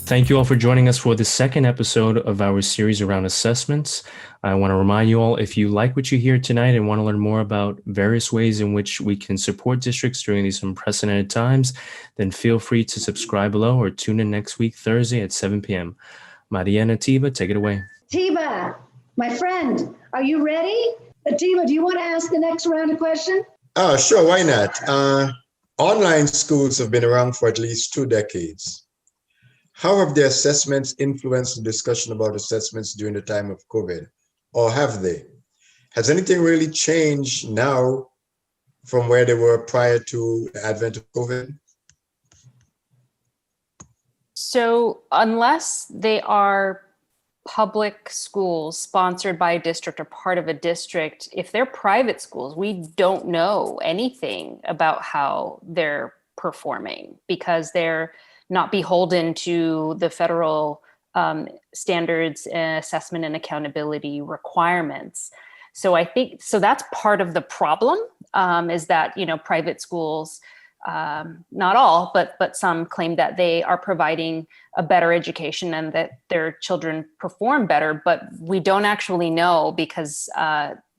Thank you all for joining us for the second episode of our series around assessments. I want to remind you all, if you like what you hear tonight and want to learn more about various ways in which we can support districts during these unprecedented times, then feel free to subscribe below or tune in next week, Thursday at 7 p.m. Maria and Atiba, take it away. Atiba, my friend, are you ready? Atiba, do you want to ask the next round of questions? Oh, sure, why not? Online schools have been around for at least 2 decades. How have the assessments influenced the discussion about assessments during the time of COVID? Or have they? Has anything really changed now from where they were prior to the advent of COVID? So unless they are public schools sponsored by a district or part of a district, if they're private schools, we don't know anything about how they're performing because they're not beholden to the federal standards, assessment and accountability requirements. So I think, so that's part of the problem, is that, private schools, not all, but some claim that they are providing a better education and that their children perform better, but we don't actually know because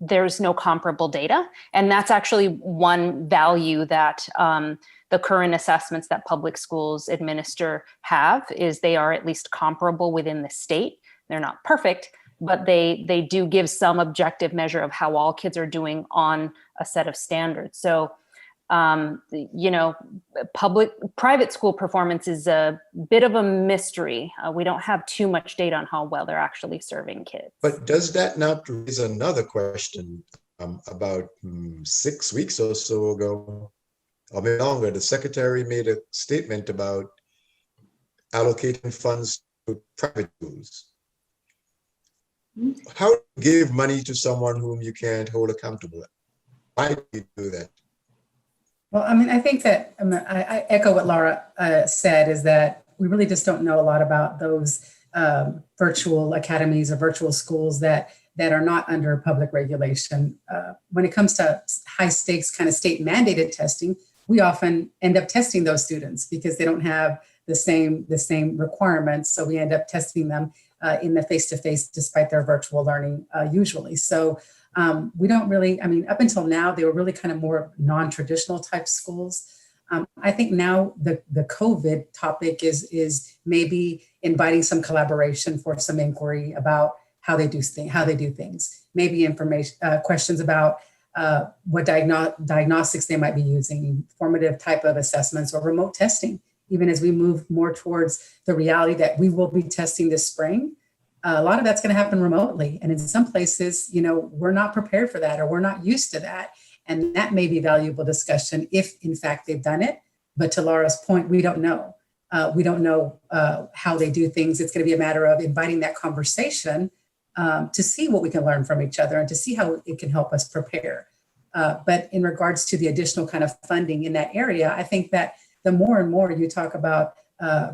there's no comparable data. And that's actually one value that the current assessments that public schools administer have, is they are at least comparable within the state. They're not perfect, but they do give some objective measure of how all kids are doing on a set of standards. So private school performance is a bit of a mystery. We don't have too much data on how well they're actually serving kids. But does that not raise another question? About 6 weeks or so ago, or maybe longer, the secretary made a statement about allocating funds to private schools. How do you give money to someone whom you can't hold accountable? Why do you do that? Well, I think that I echo what Laura said, is that we really just don't know a lot about those virtual academies or virtual schools that are not under public regulation. When it comes to high stakes kind of state mandated testing, we often end up testing those students because they don't have the same requirements. So we end up testing them in the face-to-face despite their virtual learning usually. So we don't really, up until now, they were really kind of more non-traditional type schools. I think now the COVID topic is maybe inviting some collaboration for some inquiry about how they do things. Maybe information, questions about what diagnostics they might be using, formative type of assessments, or remote testing, even as we move more towards the reality that we will be testing this spring. A lot of that's going to happen remotely. And in some places, we're not prepared for that, or we're not used to that. And that may be valuable discussion if, in fact, they've done it. But to Laura's point, we don't know. We don't know how they do things. It's going to be a matter of inviting that conversation to see what we can learn from each other and to see how it can help us prepare. But in regards to the additional kind of funding in that area, I think that the more and more you talk about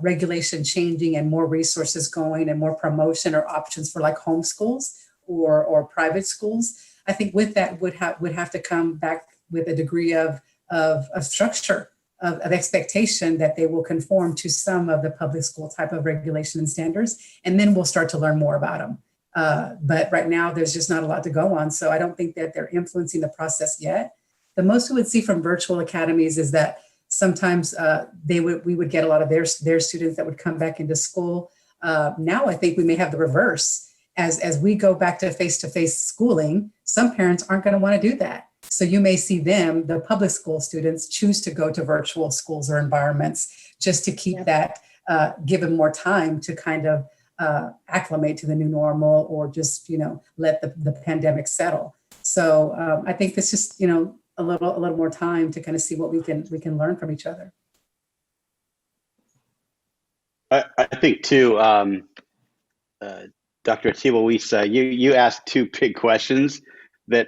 regulation changing and more resources going and more promotion or options for like homeschools or private schools, I think with that would have to come back with a degree of structure, of expectation that they will conform to some of the public school type of regulation and standards, and then we'll start to learn more about them. But right now, there's just not a lot to go on. So I don't think that they're influencing the process yet. The most we would see from virtual academies is that sometimes we would get a lot of their students that would come back into school. Now I think we may have the reverse. As we go back to face-to-face schooling, some parents aren't going to want to do that. So you may see them, the public school students, choose to go to virtual schools or environments just to keep that, give them more time to kind of acclimate to the new normal, or just, let the pandemic settle. So I think this just, a little more time to kind of see what we can learn from each other. I think too, Dr. Atiba, you asked two big questions that,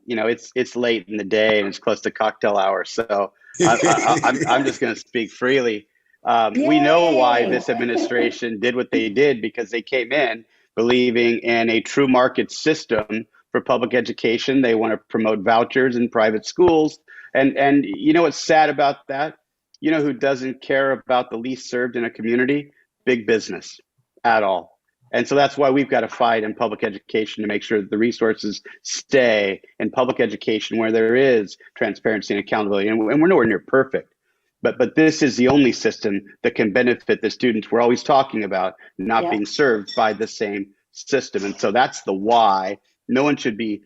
it's late in the day and it's close to cocktail hour. So I'm just going to speak freely. We know why this administration did what they did, because they came in believing in a true market system for public education. They want to promote vouchers in private schools. And what's sad about that? Who doesn't care about the least served in a community? big business at all. And so that's why we've got to fight in public education to make sure that the resources stay in public education where there is transparency and accountability. And we're nowhere near perfect. But this is the only system that can benefit the students we're always talking about not being served by the same system. And so that's the why. No one should be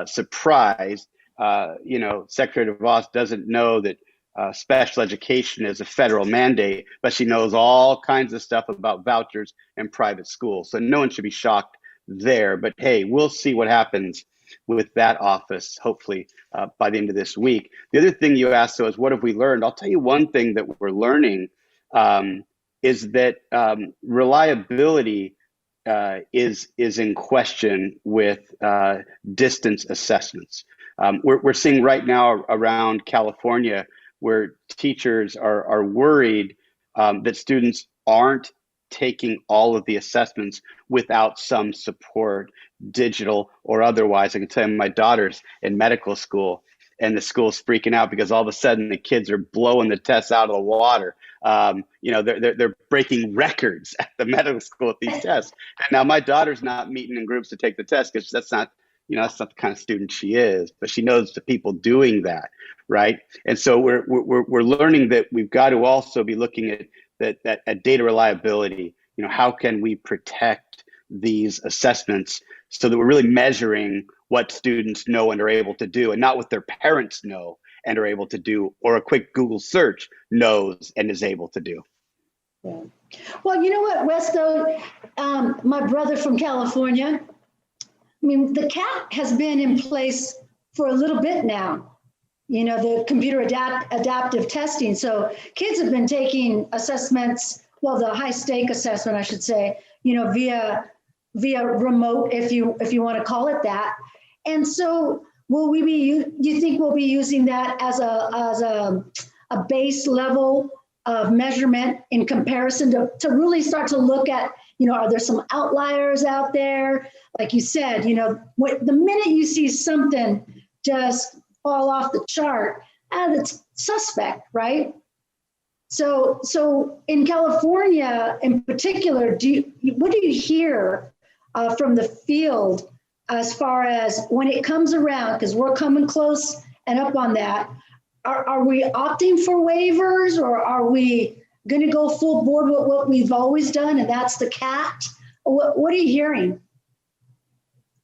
surprised. Secretary DeVos doesn't know that special education is a federal mandate, but she knows all kinds of stuff about vouchers and private schools. So no one should be shocked there. But hey, we'll see what happens with that office, hopefully by the end of this week. The other thing you asked, though, is what have we learned? I'll tell you one thing that we're learning is that reliability is in question with distance assessments. We're seeing right now around California where teachers are worried that students aren't taking all of the assessments without some support, digital or otherwise. I can tell you my daughter's in medical school and the school's freaking out because all of a sudden the kids are blowing the tests out of the water. They're breaking records at the medical school with these tests. And now my daughter's not meeting in groups to take the test because that's not the kind of student she is, but she knows the people doing that, right? And so we're learning that we've got to also be looking at at data reliability. How can we protect these assessments so that we're really measuring what students know and are able to do, and not what their parents know and are able to do, or a quick Google search knows and is able to do. Yeah. Well, you know what, Westo, my brother from California, the CAT has been in place for a little bit now, the computer adaptive testing. So kids have been taking assessments, well, the high stake assessment, I should say, via remote, if you want to call it that. And so do you think we'll be using that as a base level of measurement in comparison to really start to look at, are there some outliers out there? Like you said, the minute you see something just fall off the chart, that's suspect, right? So in California in particular, what do you hear from the field as far as when it comes around, because we're coming close and up on that, are we opting for waivers, or are we going to go full board with what we've always done, and that's the CAT? What are you hearing?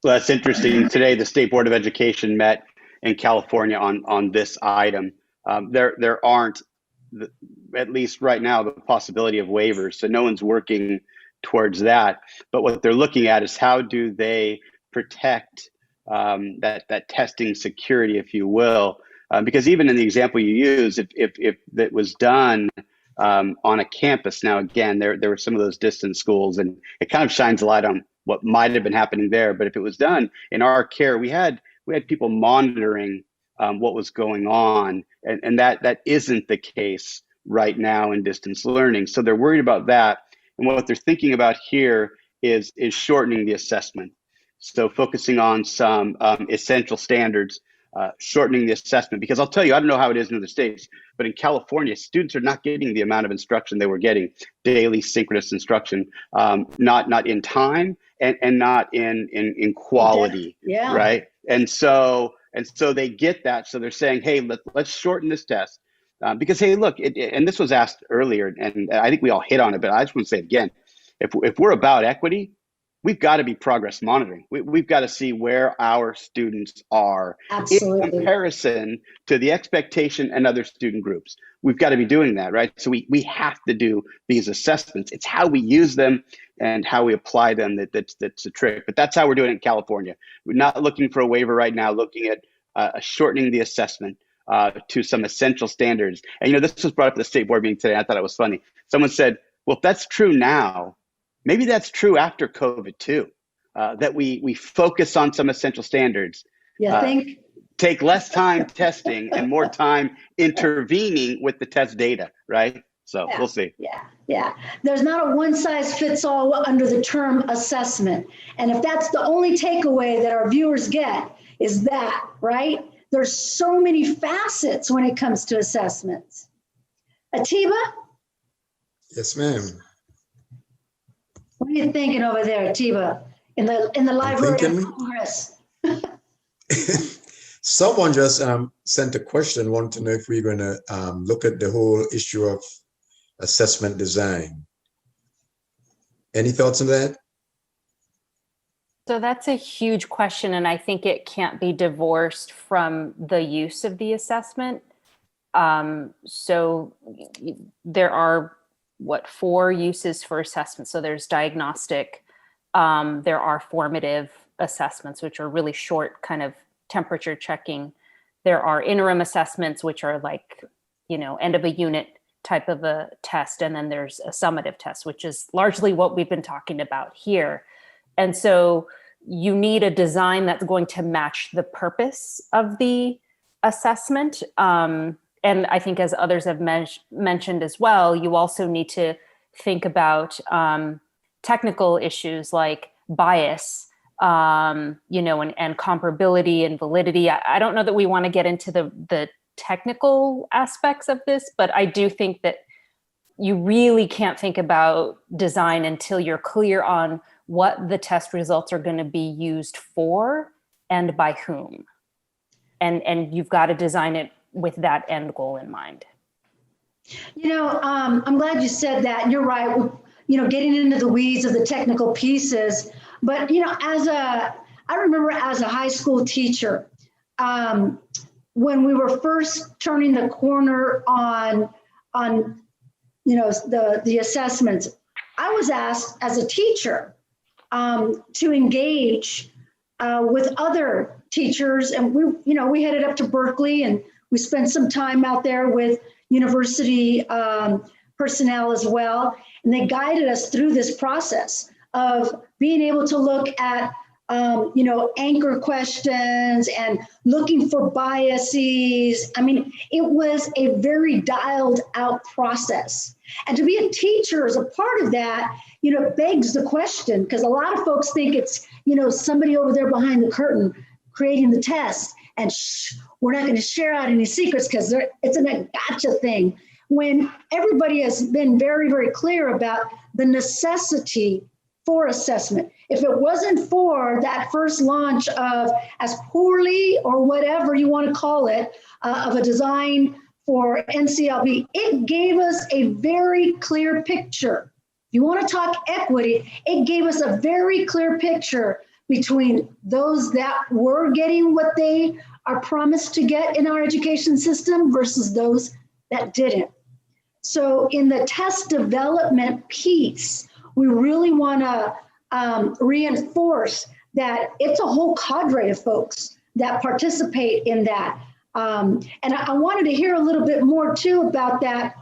Well, that's interesting. Today, the State Board of Education met in California on this item. There aren't, at least right now, the possibility of waivers. So no one's working towards that. But what they're looking at is how do they protect that testing security, if you will. Because even in the example you use, if that was done on a campus, now again, there were some of those distance schools, and it kind of shines a light on what might have been happening there. But if it was done in our care, we had people monitoring what was going on, and that isn't the case right now in distance learning. So they're worried about that, and what they're thinking about here is shortening the assessment. So focusing on some essential standards, shortening the assessment, because I'll tell you, I don't know how it is in other states, but in California, students are not getting the amount of instruction they were getting, daily synchronous instruction, not in time and not in quality, right? And so they get that. So they're saying, hey, let's shorten this test. Because, hey, look, and this was asked earlier, and I think we all hit on it, but I just want to say it again. If we're about equity, we've got to be progress monitoring. We've got to see where our students are in comparison to the expectation and other student groups. We've got to be doing that, right? So we have to do these assessments. It's how we use them and how we apply them that's a trick. But that's how we're doing it in California. We're not looking for a waiver right now, looking at shortening the assessment to some essential standards. And, this was brought up at the state board meeting today. I thought it was funny. Someone said, well, if that's true now, maybe that's true after COVID too, that we focus on some essential standards, take less time testing and more time intervening with the test data, right? So we'll see. Yeah. There's not a one size fits all under the term assessment. And if that's the only takeaway that our viewers get is that, right? There's so many facets when it comes to assessments. Atiba? Yes, ma'am. What are you thinking over there, Tiba? In the Library of Congress? Someone just sent a question, wanting to know if we're going to look at the whole issue of assessment design. Any thoughts on that? So that's a huge question, and I think it can't be divorced from the use of the assessment. So there are, 4 uses for assessment. So there's diagnostic, there are formative assessments, which are really short kind of temperature checking. There are interim assessments, which are like, end of a unit type of a test. And then there's a summative test, which is largely what we've been talking about here. And so you need a design that's going to match the purpose of the assessment. And I think, as others have mentioned as well, you also need to think about technical issues like bias, and comparability and validity. I don't know that we want to get into the technical aspects of this, but I do think that you really can't think about design until you're clear on what the test results are going to be used for and by whom. And you've got to design it with that end goal in mind. I'm glad you said that. And you're right. Getting into the weeds of the technical pieces. But, I remember as a high school teacher, when we were first turning the corner on the assessments, I was asked as a teacher to engage with other teachers, and we headed up to Berkeley, and we spent some time out there with university personnel as well, and they guided us through this process of being able to look at anchor questions and looking for biases. I mean, it was a very dialed out process. And to be a teacher as a part of that, begs the question, because a lot of folks think it's, somebody over there behind the curtain creating the test, and we're not going to share out any secrets because it's a gotcha thing. When everybody has been very, very clear about the necessity for assessment. If it wasn't for that first launch of, as poorly or whatever you want to call it, of a design for NCLB, it gave us a very clear picture. If you want to talk equity, it gave us a very clear picture between those that were getting what they are promised to get in our education system versus those that didn't. So in the test development piece, we really want to reinforce that it's a whole cadre of folks that participate in that. And I wanted to hear a little bit more too about that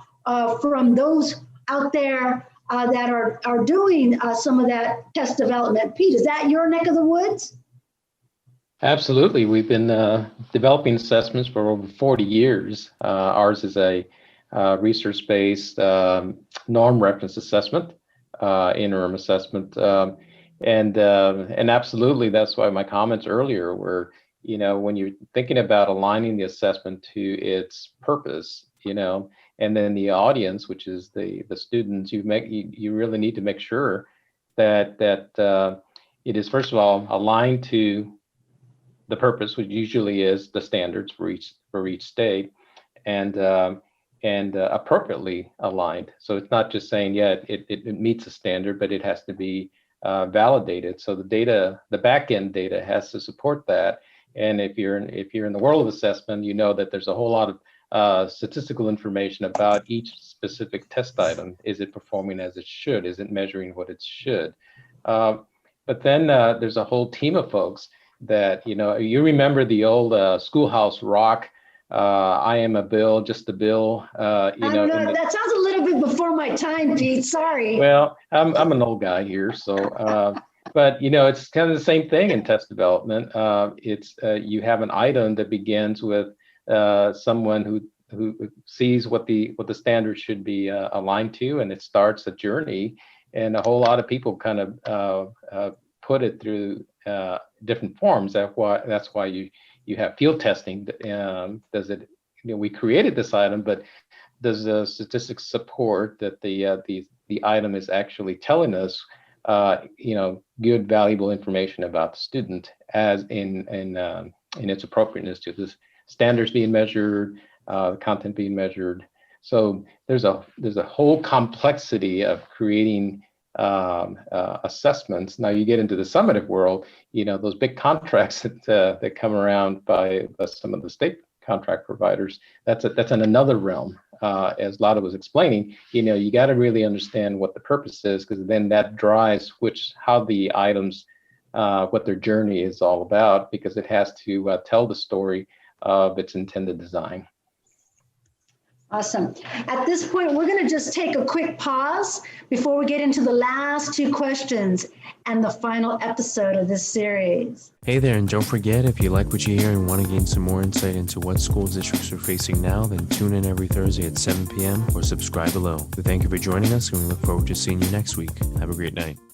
from those out there that are doing some of that test development. Pete, is that your neck of the woods? Absolutely. We've been developing assessments for over 40 years. Ours is a research-based norm reference assessment, interim assessment. And absolutely, that's why my comments earlier were, when you're thinking about aligning the assessment to its purpose, and then the audience, which is the students, you really need to make sure that it is, first of all, aligned to the purpose, which usually is the standards for each state, and appropriately aligned. So it's not just saying, it meets the standard, but it has to be validated. So the back end data has to support that. And if you're in the world of assessment, you know that there's a whole lot of statistical information about each specific test item. Is it performing as it should? Is it measuring what it should? But then there's a whole team of folks that, you remember the old Schoolhouse Rock, I am a bill, just a bill. That sounds a little bit before my time, Pete. Sorry. Well, I'm an old guy here, so but it's kind of the same thing in test development. It's you have an item that begins with someone who sees what the standard should be aligned to, and it starts a journey. And a whole lot of people kind of put it through different forms. That's why you have field testing. Does it? We created this item, but does the statistics support that the item is actually telling us good, valuable information about the student as in its appropriateness to the standards being measured, the content being measured. So there's a whole complexity of creating assessments. Now you get into the summative world, those big contracts that come around by some of the state contract providers. That's in another realm. As Lada was explaining, you got to really understand what the purpose is, because then that drives how the items, what their journey is all about, because it has to tell the story of its intended design. Awesome. At this point, we're going to just take a quick pause before we get into the last two questions and the final episode of this series. Hey there, and don't forget, if you like what you hear and want to gain some more insight into what school districts are facing now, then tune in every Thursday at 7 p.m. or subscribe below. We thank you for joining us, and we look forward to seeing you next week. Have a great night.